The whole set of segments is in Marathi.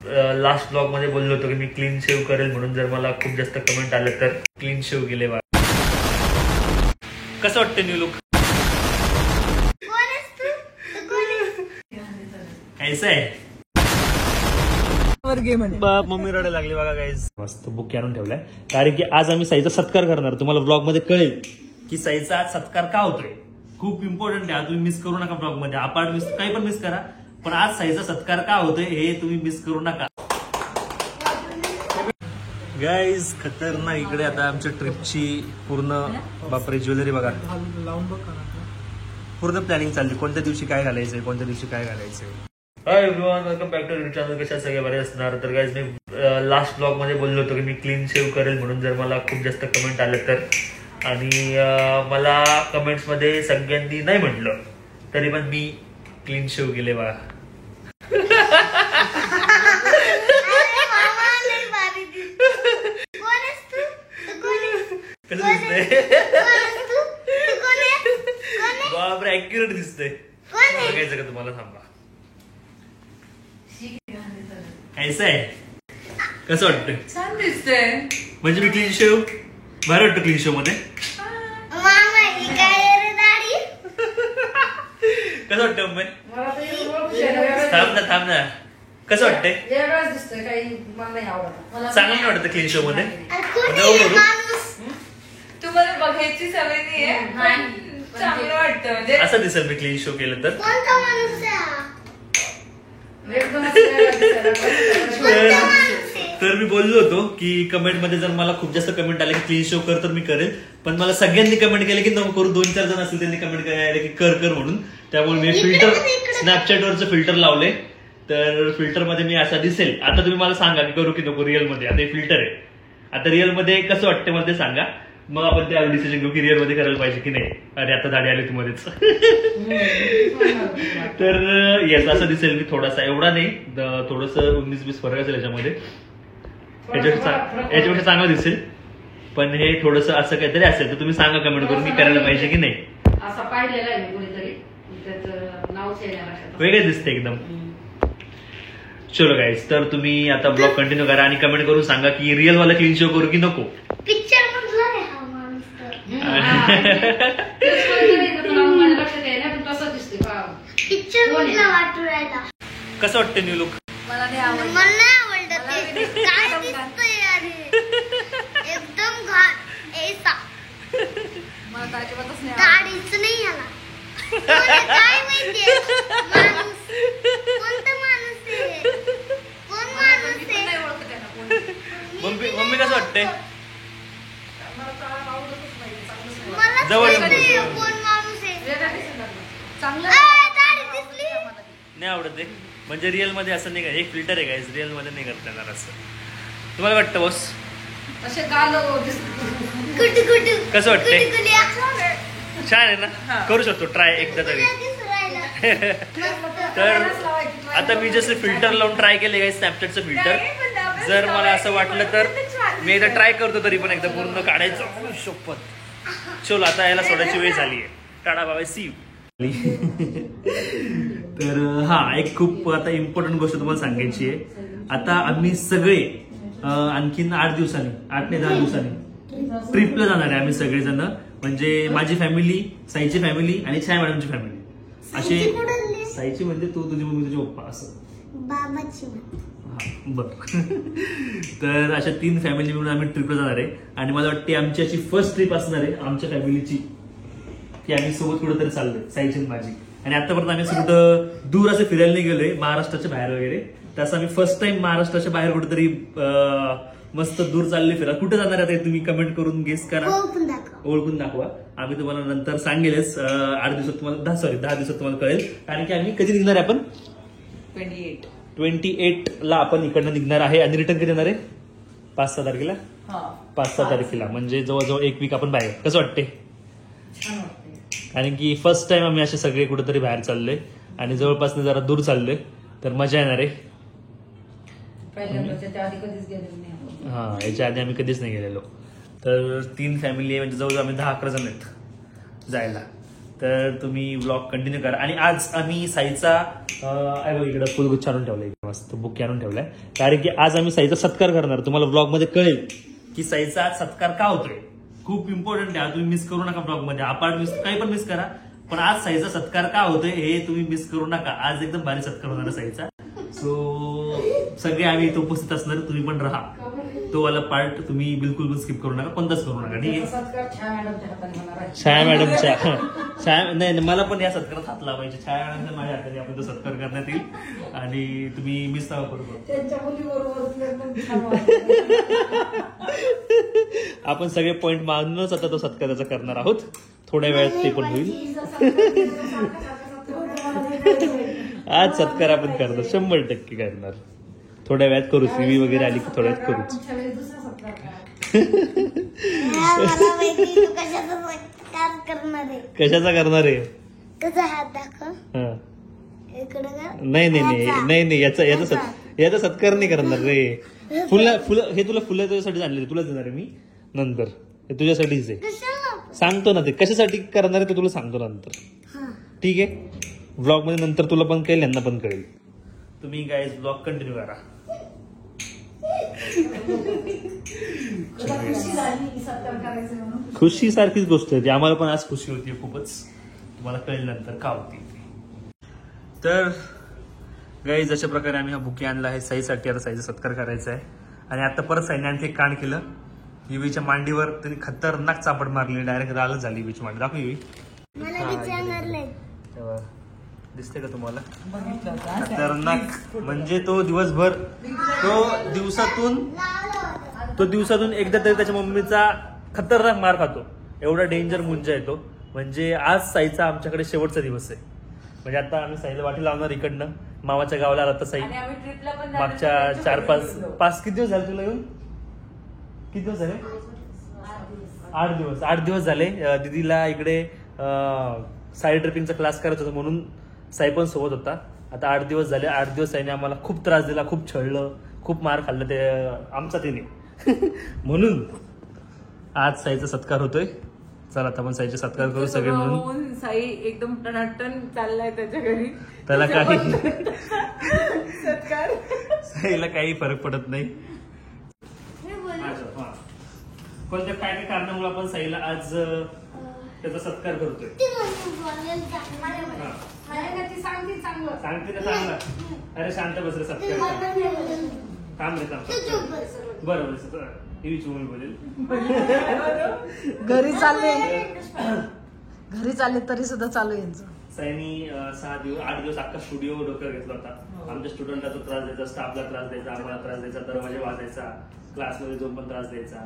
लास्ट ब्लॉग मध्ये बोललो होतो की मी क्लीन शेव करेल म्हणून. जर मला खूप जास्त कमेंट आले तर क्लीन शेव केले बा. कसं वाटतं न्यू लुक? ऐसा आहे. मम्मी रडायला लागली बघा गाईज. मस्त बुक आणून ठेवलाय कारण की आज आम्ही साईचा सत्कार करणार. तुम्हाला ब्लॉग मध्ये कळेल की साईचा आज सत्कार का होतोय. खूप इम्पॉर्टंट आहे. तुम्ही मिस करू नका ब्लॉग मध्ये. अपार्ट मिस काही पण मिस करा, पण आज साईचा सत्कार का होतोय हे तुम्ही मिस करू नका. गाईज खतरनाक. इकडे आता आमच्या ट्रिपची पूर्ण बापरे ज्वेलरी बघा पूर्ण प्लॅनिंग चालली. कोणत्या दिवशी काय घालायचंय, कोणत्या दिवशी काय घालायचंय. Hi everyone, welcome back to channel. कशा सगळे बरे असणार. तर गाईज मी लास्ट ब्लॉग मध्ये बोललो होतो की मी क्लीन शेव करेल म्हणून. जर मला खूप जास्त कमेंट आले तर, आणि मला कमेंट्स मध्ये सगळ्यांनी नाही म्हटलं तरी पण मी क्लीन शेव केले बघा. कसं दिसतंय बापरे, ऍक्युरेट दिसतंय. बघायचं का तुम्हाला? थांबा. ऐसा आहे. कसं वाटतं? छान दिसतंय. म्हणजे मी क्लीन शेव भारी वाटतं. क्लीन शेव मध्ये कसं वाटतं मम्मी? थांब ना. कसं वाटतंय? चांगलं नाही वाटतं क्लीन शो मध्ये? तुम्हाला बघायची सवय नाहीये, चांगलं वाटतं. म्हणजे असं दिसेल मी क्लीन शो केलं तर. तर मी बोललो होतो की कमेंट मध्ये जर मला खूप जास्त कमेंट आले की क्लीन शो कर तर मी करेल. पण मला सगळ्यांनी कमेंट केले की नको करू. 2-4 जण असतील त्यांनी कमेंट करायला की कर कर म्हणून. त्यामुळे मी फिल्टर स्नॅपचॅट वरचं फिल्टर लावले. तर फिल्टर मध्ये मी असा दिसेल. आता तुम्ही मला सांगा की करू की नको रिअल मध्ये. आता हे फिल्टर आहे. आता रिअल मध्ये कसं वाटतं मला ते सांगा. मग आपण त्यावर डिसिजन घेऊ की रिअल मध्ये करायला पाहिजे की नाही. अरे आता दाढी आली मध्येच. तर येस असं दिसेल मी. थोडासा एवढा नाही, थोडस 19-20 फरक असेल याच्यामध्ये. याच्यापेक्षा चांगलं दिसेल. पण हे थोडस असं काहीतरी असेल तर तुम्ही सांगा कमेंट करून की करायला पाहिजे की नाही. असं पाहिलेलं आहे कोणीतरी, त्याचं नावच वेगळं दिसतं एकदम. चलो गाईज, तर तुम्ही आता ब्लॉग कंटिन्यू करा आणि कमेंट करून सांगा की रिअल वाला क्लीन शो करू की नको. पिक्चर कसं वाटतं न्यू लुक? मला नाही आवडलं. मला नाही आवडलं ते. काय दिसतंय यार हे? एकदम घाण. ऐसा मला तर अजिबातच नाही आवडलं. दाढीच नाही याला. काय माहितीये माणूस कोणता माणूस आहे? कोण माणूस आहे? नाही ओळखत आहे ना कोणी. मम्मी कसं वाटतंय? मला तर आवडतच नाही. चांगलंच नाही. मला जवळ येऊन माहिती आहे बघ. कोण माणूस आहे. वेगळं दिसत नाही. चांगलं दाढी दिसली. नाही आवडत आहे. म्हणजे रिअल मध्ये असं नाही का. एक फिल्टर आहे गाईज, रिअल मध्ये नाही करता येणार असं. तुम्हाला वाटतं बॉस? असे गाल कुठे कुठे कसं वाटतंय? कुठे छान आहे ना. करू शकतो ट्राय एकदा तरी. तर आता मी जसं फिल्टर लावून ट्राय केले गाईज, स्नॅपचॅटचं फिल्टर. जर मला असं वाटलं तर मी एकदा ट्राय करतो तरी पण एकदा पूर्ण काढायचं. शपथ. चलो आता याला सोडायची वेळ झाली आहे. Tata bye, see you. तर हा एक खूप आता इम्पॉर्टंट गोष्ट तुम्हाला सांगायची आहे. आता आम्ही सगळे आणखीन 8 दिवसांनी, 8 ते 10 दिवसांनी ट्रिपला जाणार आहे आम्ही सगळेजण. म्हणजे माझी फॅमिली, साईची फॅमिली आणि छाया मॅडमची फॅमिली. असे साईची म्हणजे तू, तुझी मम्मी, तुझे पप्पा असं. बर. तर अशा 3 फॅमिली मिळून आम्ही ट्रिपला जाणार आहे. आणि मला वाटते आमची अशी फर्स्ट ट्रिप असणार आहे आमच्या फॅमिलीची की आम्ही सोबत कुठेतरी चाललोय, साईची माझी. आणि आतापर्यंत आम्ही कुठं दूर असं फिरायला नाही गेलोय महाराष्ट्राच्या बाहेर वगैरे. तसं आम्ही फर्स्ट टाइम महाराष्ट्राच्या बाहेर कुठेतरी मस्त दूर चालले फिरा. कुठे जाणार आहे तुम्ही कमेंट करून गेस करा, ओळखून दाखवा. आम्ही तुम्हाला नंतर सांगेलच. 8 दिवसात तुम्हाला 10 दिवसात तुम्हाला कळेल. कारण की आम्ही कधी निघणार आहे आपण 28 ला आपण इकडनं निघणार आहे. आणि रिटर्न कधी येणार आहे 5-6 तारखेला. 5-6 तारखेला म्हणजे जवळजवळ 1 वीक आपण बाहेर. कसं वाटते? कारण की फर्स्ट टाइम आम्ही असे सगळे कुठेतरी बाहेर चाललोय आणि जवळपास जरा दूर चाललोय. तर मजा येणार आहे. हा, याच्या आधी आम्ही कधीच नाही गेलेलो. तर 3 फॅमिली आहे म्हणजे जवळजवळ आम्ही 10-11 जण आहेत जायला. तर तुम्ही ब्लॉग कंटिन्यू करा. आणि आज आम्ही साईचा इकडे फुलगुच्छ आणून ठेवलाय, मस्त बुके आणून ठेवलाय, कारण की आज आम्ही साईचा सत्कार करणार. तुम्हाला ब्लॉग मध्ये कळेल की साईचा सत्कार का होतोय. खूप इम्पॉर्टंट आहे, तुम्ही मिस करू नका ब्लॉग मध्ये. आपण काही पण मिस करा, पण आज साईचा सत्कार का होतोय हे तुम्ही मिस करू नका. आज एकदम भारी सत्कार होणार आहे साईचा. सो सगळे आम्ही इथे उपस्थित असणार, तुम्ही पण राहा. तो वाला पार्ट तुम्ही बिलकुल स्किप करू नका, कोणताच करू नका. ठीक आहे. छाया मॅडमच्या नाही, मला पण या सत्कारात हात लावायचे. छाया मॅडमच्या माझ्या हाताने आपण तो सत्कार करण्यात येईल आणि तुम्ही मिस नका करू. आपण सगळे पॉइंट मानूनच आता तो सत्काराचा करणार आहोत. थोड्या वेळात ते पण होईल. आज सत्कार आपण करणार, 100% करणार. थोड्या वेळात करू, सीवी वगैरे आली की थोड्या वेळात करूच. कशाचा करणार आहे? नाही याचा सत्कार नाही करणार रे. फुलं हे तुला फुलं तुझ्यासाठी आणले, तुला देणार आहे मी नंतर. हे तुझ्यासाठीच आहे, सांगतो ना. ते कशासाठी करणार आहे ते तुला सांगतो नंतर. ठीक आहे. ब्लॉग मध्ये नंतर तुला पण कळेल, यांना पण कळेल. तुम्ही गाईज ब्लॉग कंटिन्यू करा. खुशी सारखीच गोष्ट आहे ती. आम्हाला पण आज खुशी होती खूपच. तुम्हाला कळेल नंतर का होती. तर गाईज अशा प्रकारे आम्ही हा बुके आणला आहे साईसाठी. आता साईचा सत्कार करायचा आहे. आणि आता परत साईने आणखी एक कांड केलं. युवीच्या मांडीवर त्यांनी खतरनाक चापड मारली, डायरेक्ट रालच झाली युवीची मांडी. दाखव युवी. दिसते का तुम्हाला? खतरनाक म्हणजे तो दिवसभर, तो दिवसातून एकदा तरी त्याच्या मम्मीचा खतरनाक मार खातो. एवढा डेंजर मुंजा येतो. म्हणजे आज साईचा आमच्याकडे शेवटचा दिवस आहे. म्हणजे आता आम्ही साईला वाटी लावणार इकडनं. मामाच्या गावाला आता साई मागच्या 4-5 किती दिवस झाले तुला येऊन? किती दिवस झाले? 8 दिवस झाले. दीदीला इकडे साई ड्रिपिंगचा क्लास करत होता म्हणून साई पण सोबत होता. आता 8 दिवस झाले. 8 दिवस साईने आम्हाला खूप त्रास दिला, खूप छळलं, खूप मार खाल्लं ते आमचा तिने. म्हणून आज साईचा सत्कार होतोय. चला आता आपण साईचा सत्कार करू सगळे म्हणून. साई एकदम टनाटन चाललाय त्याच्या घरी. त्याला काही साईला काही फरक पडत नाही. कोणत्या काय काय कारणामुळे आपण साईला आज त्याचा सत्कार करतोय. सांगते ना चांगला. अरे शांत बस रे. सत्कार थांब रे, थांब. बरोबर बोलेल. घरी चालले तरी सुद्धा चालू यांचं. साईनी 8 दिवस अख्खा स्टुडिओ डोक्यावर घेतला होता. आमच्या स्टुडंटला तो त्रास द्यायचा, स्टाफला त्रास द्यायचा, आम्हाला त्रास द्यायचा, दरवाजे वाजायचा, क्लासमध्ये जाऊन पण त्रास द्यायचा.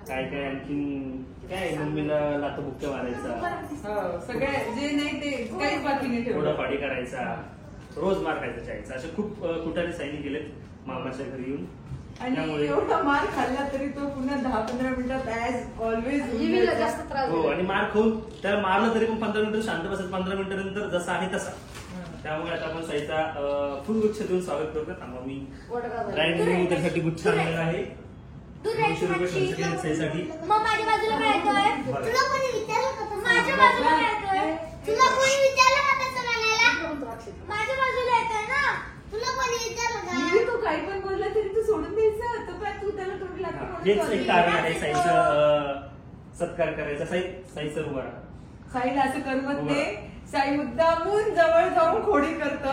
काय आणखीन काय मम्मीला लात बुक्के मारायचा, सगळे जे नाही ते काहीच बाकी नाही ठेवलं. फोडाफाडी करायचा, रोज मार खायचा चायचा. असे खूप कुठाने साईनी गेलेत मामाच्या घरी येऊन. आणि एवढा मार खाल्ला तरी तो पुन्हा 10-15 मिनिटात ऍज ऑलवेज जास्त त्रास. हो. आणि मार खाऊन त्याला मारलं तरी पण 15 मिनिटं शांत बसत. 15 मिनिटानंतर जसा आहे तसा. त्यामुळे आता आपण साईचा फुल गुच्छ देऊन स्वागत करतो. थांबा मी त्यासाठी गुच्छ आणलेला आहे. 200 रुपये खर्च केले साईसाठी. माझ्या बाजूला मिळतोय. तुला कोणी विचारलं का? माझ्या बाजूला मिळतोय. तुला कोणी विचारलं का तसं म्हणायला? माझ्या बाजूला येतोय ना. तुला कोणी विचारलं का? तू काही पण बोलला तरी तू सोडून द्यायचं. तर तू त्याला तोंड लागतं. हेच एक कारण आहे साईचा सत्कार करायचा. साईचं उभा. साईला असं करमत नाही. साई मुद्दामून जवळ जाऊन खोडी करतं.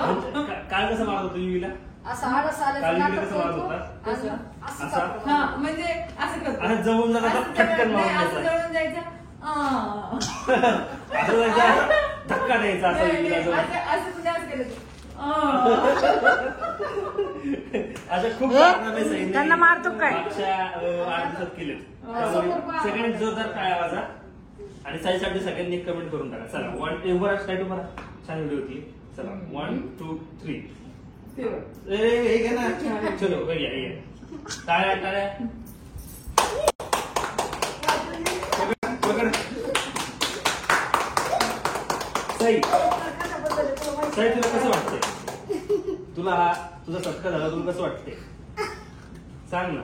काल कसं मारत होतो युवीला? काल कसं मारत होता? हा म्हणजे असं करतो. असं जवळून जाता फटकन मारून असं जवळून जायचं. धक्का द्यायचा असं तुझ्या असं केलं. अशा खूप कारणामे साईने त्यांना मारतो काय? मागच्या 8 दिवसात केले. सगळ्यांनी जोरदार काय आवाजा. आणि साईसाठी सगळ्यांनी एक कमेंट करून टाका. चला 1 उभा स्टार्ट उभा. छान व्हिडिओ होती. चला 1 2 3. हे घे ना. चलो टाळ्या टाळ्या. साई तुला कसं वाटतंय? तुझा सत्कार झाला, तुला कसं वाटतंय सांग ना.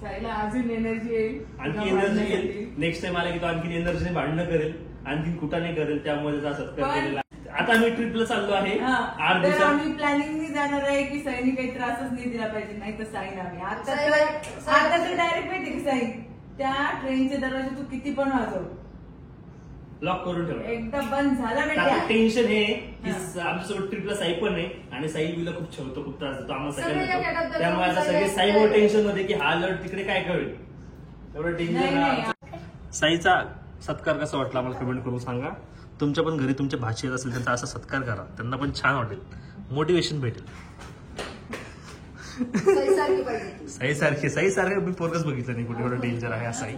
साईला अजून एनर्जी येईल. आणखी एनर्जी येईल. नेक्स्ट टाइम आला की तो आणखी एनर्जीने भांडणं करेल. आणखी कुठाने करेल त्यामुळे त्याचा सत्कार केलेला आहे. आता आम्ही ट्रिपला चाललो आहे 8 तर दिवसात. आम्ही प्लॅनिंग जाणार आहे की साईनी काही त्रासच नाही दिला पाहिजे, नाही तर साईन आम्ही आता तर डायरेक्ट माहिती की साई त्या ट्रेनचे दरवाजे तू किती पण वाजव, लॉक करून ठेवा. एकदा बंद झाला आता बेटा. टेन्शन हे की आमच्यासोबत ट्रिपला साई पण आहे आणि साई बिला खूप छेवतो, खूप त्रास देतो आम्हाला सगळ्यांना. त्यामुळे आता सगळे साई वर टेन्शन मध्ये की हा लढ तिकडे काय कळेल एवढं नाही, टेन्शन. नाही. साईचा सत्कार कसा वाटला आम्हाला कमेंट करून सांगा. तुमच्या पण घरी तुमचे भाची असेल त्यांचा असा सत्कार करा, त्यांना पण छान वाटेल, मोटिवेशन भेटेल. साई सारखे मी पोरगच बघितलं नाही कुठे एवढं डेंजर आहे असं साई.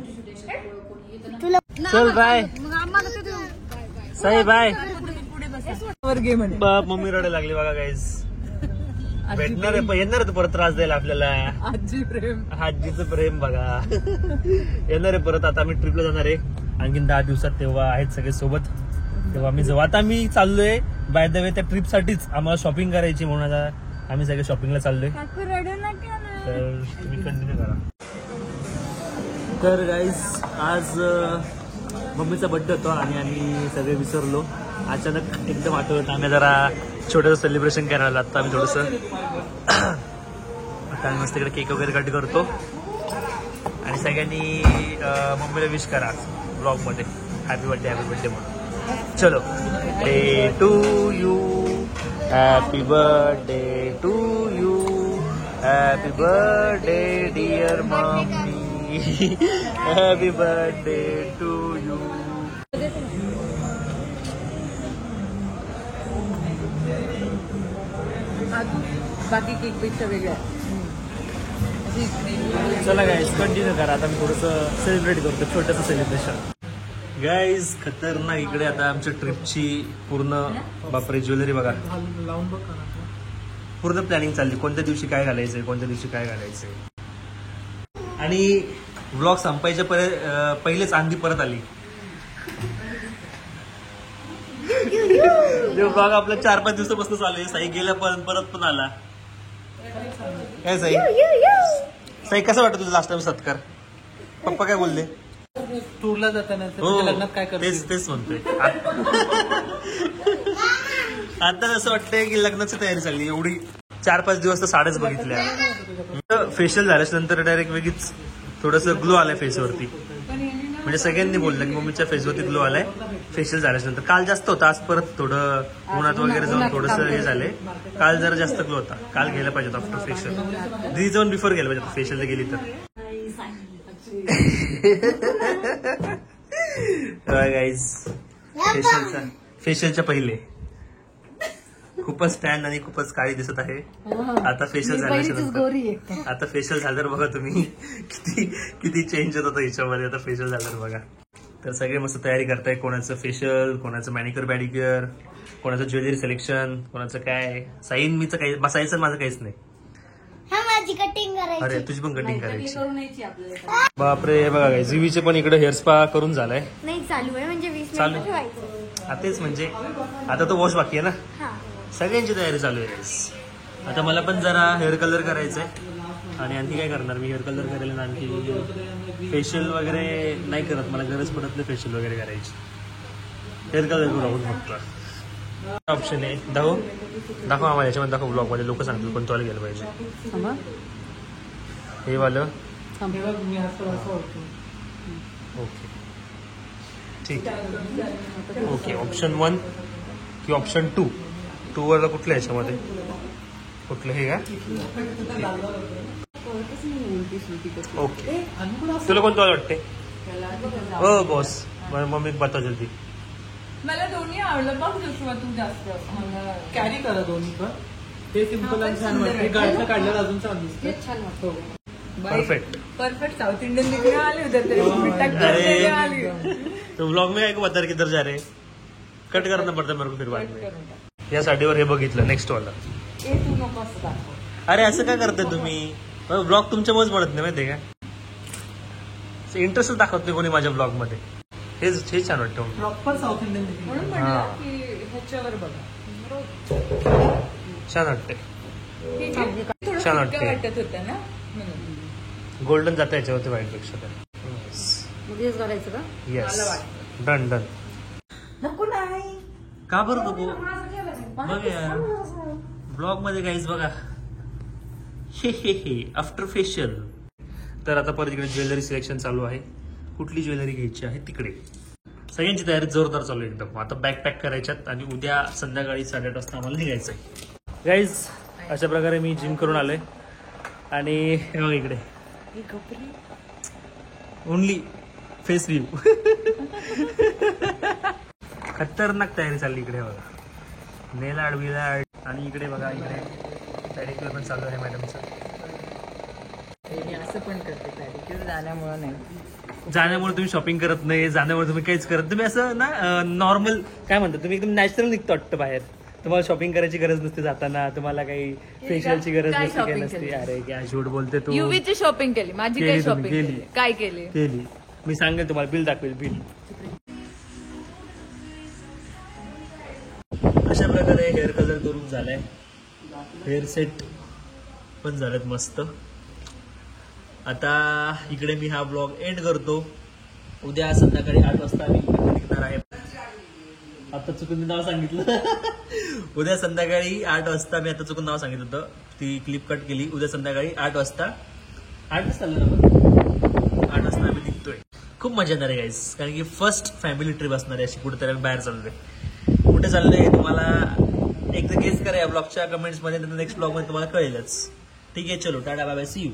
चल बाय साई बाय. वर घे म्हणे. बाप मम्मी रडायला लागली बघा गाईज. भेटणार आहे येणार आहे परत त्रास द्यायला आपल्याला. आजी प्रेम, आजीचं प्रेम बघा. येणार आहे परत. आता आम्ही ट्रिपला जाणार आहे आणखीन 10 दिवसात, तेव्हा आहेत सगळे सोबत, तेव्हा आम्ही जाऊ. आता आम्ही चाललोय बाय द वे त्या ट्रिप साठीच, आम्हाला शॉपिंग करायची म्हणून आता आम्ही सगळे शॉपिंगला चाललोय. तर तुम्ही कंटिन्यू करा. तर गाईज आज मम्मीचा बर्थडे होता आणि आम्ही सगळे विसरलो. अचानक एकदम आठवत आम्ही जरा छोटंसं सेलिब्रेशन करायला. आता आम्ही थोडंसं आता आम्ही मस्त इकडे केक वगैरे कट करतो आणि सगळ्यांनी मम्मीला विश करा ब्लॉगमध्ये हॅपी बर्थडे म्हणून. चलो. Day to you, happy birthday to you, happy birthday dear mummy, happy birthday to you. बाकी केक पेक्षा वेगळ्या. चला गाईज कंटिन्यू करा. आता मी थोडंसं सेलिब्रेट करतो, छोटंसं सेलिब्रेशन. गाईज खतरनाक इकडे आता आमच्या ट्रिपची पूर्ण बापरे ज्वेलरी बघा, पूर्ण प्लॅनिंग चालली. कोणत्या दिवशी काय घालायचंय, कोणत्या दिवशी काय घालायचंय. आणि व्लॉग संपायच्या पहिलेच आंधी परत आली. व्लॉग आपला 4-5 दिवसापासून चालू आहे. साई गेल्या परत पण आला. काय साई, साई कसं वाटतं तुझं लास्ट टाइम सत्कार? पप्पा काय बोलले? टूरला जाताना हो लग्नात काय करतो तेच म्हणतोय. आता असं वाटतंय की लग्नाची तयारी चालली. एवढी 4-5 दिवस तर साड्याच बघितल्या. फेशियल झाल्याच्या नंतर डायरेक्ट वेगळीच थोडंसं ग्लो आलाय फेसवरती. म्हणजे सगळ्यांनी बोललं की मम्मीच्या फेसवरती ग्लो आलाय फेशियल झाल्याच्या नंतर. काल जास्त होता, आज परत थोडं उन्हात वगैरे जाऊन थोडंसं हे झालंय. काल जरा जास्त ग्लो होता. काल घ्यायला पाहिजे आफ्टर फेशियल. दिदी जाऊन बिफोर गेलं पाहिजे फेशियलला गेली तर. गाईज फेशियलच्या पहिले खूपच स्टँड आणि खूपच काळी दिसत आहे. आता फेशियल झाल्यानंतर, आता फेशियल झाल्यावर बघा तुम्ही किती चेंज होत होता हिच्यामध्ये. आता फेशियल झाल्यावर बघा. तर सगळे मस्त तयारी करताय. कोणाचं फेशियल, कोणाचं मॅनिक्युअर पॅडिक्युअर, कोणाचं ज्वेलरी सिलेक्शन, कोणाचं काय. साईन मीचं काही बसायचं माझं काहीच नाही. अरे तुझी पण कटिंग करायची. बापरे बघा काय जीवीचे पण इकडे हेअर स्पा करून झालाय. नाही चालू आहे म्हणजे 20 चालू मिनिट ठेवायचं. तेच म्हणजे आता तो वॉश बाकी आहे ना. सगळ्यांची तयारी चालू आहे. आता मला पण जरा हेअर कलर करायचंय आणि आणखी काय करणार मी, हेअर कलर करेल. आणखी फेशियल वगैरे नाही करत, मला गरज पडत नाही फेशियल वगैरे करायची. हेअर कलर करू आपण फक्त. ऑप्शन आहे दाखव आम्हाला याच्यामध्ये, दाखव ब्लॉग मध्ये. लोक सांगतील कोणतं वाला गेलं पाहिजे. हे वालं ओके ठीक आहे. ओके ऑप्शन 1 की ऑप्शन 2? 2 वरला कुठलं याच्यामध्ये कुठलं हे का? ओके तुला कोणतं वाटते? हो बॉस मम्मी बता जल्दी. मला दोन्ही आवडलं बघ जोशुआ तू जास्त. कॅरी करा दोन्ही पण. ते सिम्पल आणि छान वाटते. गाडीला काढल्यावर अजून छान दिसते. छान वाटतो. परफेक्ट साउथ इंडियन दिखने आले उधर तेरे को मिठा अरे आली. तो व्लॉग में एक बता किधर जा रहे, कट करना पड़ता मेरे को फिर बाद में. या साडीवर हे बघितलं नेक्स्ट वाला. तू नको असं दाखव. अरे असं काय करताय तुम्ही? ब्लॉग तुमच्यामुळेच बनत नाही माहितीये का. इंटरेस्टच दाखवत नाही कोणी माझ्या ब्लॉग मध्ये. हे छान वाटतं. प्रॉपर साऊथ इंडियन म्हणून म्हणलं की ह्याच्यावर बघा. छान वाटते. थोडं छान फिक्कं वाटते. वाटत होतं ना म्हणून. गोल्डन जातं याच्यावरती व्हाईट पेक्षा. मध्येच घालायचं का? Yes done. नको नाही. का बरं नको? बघ यार ब्लॉग मध्ये काहीच बघा हे आफ्टर फेशियल. तर आता परत इकडे ज्वेलरी सिलेक्शन चालू आहे. कुठली ज्वेलरी घ्यायची आहे तिकडे. सगळ्यांची तयारी जोरदार चालू आहे एकदम. आता बॅग पॅक करायच्यात आणि उद्या संध्याकाळी 8:30 वाजता आम्हाला निघायचं आहे. गाईज अशा प्रकारे मी जिम करून आलोय आणि हे बघा इकडे ओनली फेस व्ह्यू. खतरनाक तयारी चालली इकडे बघा. नेल आर्ट विल आर्ट आणि इकडे बघा इकडे पॅडिक्युअर पण चालू आहे मॅडमचं. असं पण करते पॅडिक्युअर जाण्यामुळे नाही. जाण्यामुळे तुम्ही शॉपिंग करत नाही, जाण्यामुळे तुम्ही काहीच करत. तुम्ही असं ना नॉर्मल काय म्हणता तुम्ही एकदम नॅचरल निघतो वाटतं बाहेर. तुम्हाला शॉपिंग करायची गरज नसते जाताना. तुम्हाला काही फेशियलची गरज काय नसते काही shopping नसते. केली? अरे काय झूट बोलते तू. युवीची शॉपिंग केली. माझी केली काय तुम्ही, शॉपिंग केली. केली? काय केली? केली. मी सांगेल तुम्हाला बिल दाखवेल बिल. अशा प्रकारे हेअर कलर करून झालाय. हेअर सेट पण झालेत मस्त. आता इकडे मी हा ब्लॉग एंड करतो. उद्या संध्याकाळी 8 वाजता आम्ही इकडे निघणार आहे. आता चुकून नाव सांगितलं. उद्या संध्याकाळी 8 वाजता मी आता चुकून नाव सांगितलं होतं. ती क्लिप कट केली. उद्या संध्याकाळी 8 वाजता 8 वाजता आलं ना 8 वाजता आम्ही निघतोय. खूप मजा येणार आहे गाईस. कारण की फर्स्ट फॅमिली ट्रिप असणार आहे. अशी कुठेतरी आम्ही बाहेर चाललोय. कुठे चाललोय तुम्हाला एकदा गेस करा या ब्लॉगच्या कमेंट्स मध्ये. नेक्स्ट ब्लॉग मध्ये तुम्हाला कळेलच. ठीक आहे चलो tata bye bye see you.